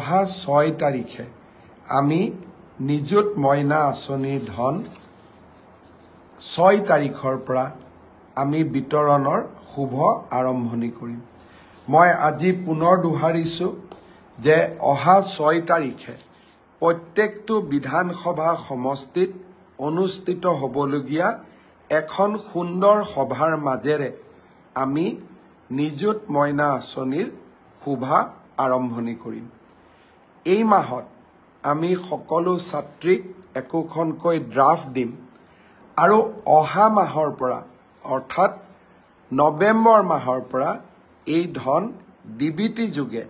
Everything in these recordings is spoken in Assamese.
অহা 6 তাৰিখে আমি নিযুত মইনা আঁচনিৰ ধন 6 তাৰিখৰ পৰা আমি বিতৰণৰ শুভ আৰম্ভণি কৰিম। মই আজি পুনৰ দোহাৰিছোঁ যে অহা 6 তাৰিখে প্ৰত্যেকটো বিধানসভা সমষ্টিত অনুষ্ঠিত হ'বলগীয়া এখন সুন্দৰ সভাৰ মাজেৰে আমি নিযুত মইনা আঁচনিৰ শুভা আৰম্ভণি কৰিম। এই মাহত আমি সকলো ছাত্ৰীক একোখনকৈ ড্ৰাফট দিম আৰু অহা মাহৰ পৰা অৰ্থাৎ নৱেম্বৰ মাহৰ পৰা এই ধন ডিবিটি যোগে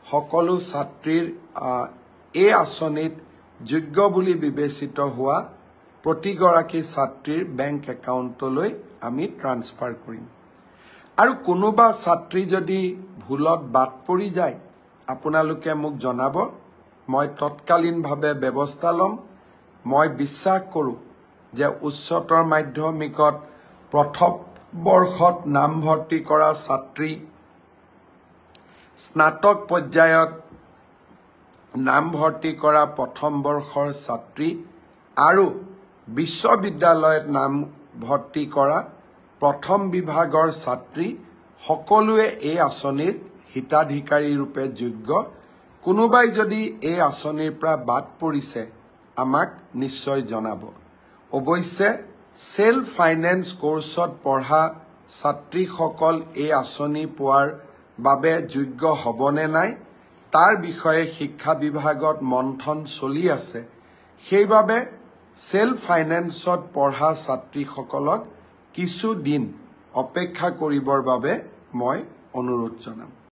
সকলো ছাত্ৰীৰ এই আঁচনিত যোগ্য বুলি বিবেচিত হোৱা প্ৰতিগৰাকী ছাত্ৰীৰ বেংক একাউণ্টলৈ আমি ট্ৰান্সফাৰ কৰিম। আৰু কোনোবা ছাত্ৰী যদি ভুলত বাদ পৰি যায় আপোনালোকে মোক জনাব, মই তৎকালীনভাৱে ব্যৱস্থা ল'ম। মই বিশ্বাস কৰোঁ যে উচ্চতৰ মাধ্যমিকত প্ৰথম বৰ্ষত নামভৰ্তি কৰা ছাত্ৰী, স্নাতক পৰ্যায়ত নামভৰ্তি কৰা প্ৰথম বৰ্ষৰ ছাত্ৰী আৰু বিশ্ববিদ্যালয়ত নামভৰ্তি কৰা প্ৰথম বিভাগৰ ছাত্ৰী সকলোৱে এই আঁচনিৰ হিতাধিকাৰী ৰূপে যোগ্য। কোনোবাই যদি এই আঁচনিৰ পৰা বাদ পৰিছে আমাক নিশ্চয় জনাব। অৱশ্যে সেল্ফ ফাইনেন্স কোৰ্চত পঢ়া ছাত্ৰীসকল এই আঁচনি পোৱাৰ বাবে যোগ্য হ'বনে নাই তাৰ বিষয়ে শিক্ষা বিভাগত মন্থন চলি আছে। সেইবাবে সেল্ফ ফাইনেন্সত পঢ়া ছাত্ৰীসকলক কিছু দিন অপেক্ষা কৰিবৰ বাবে মই অনুৰোধ জনাম।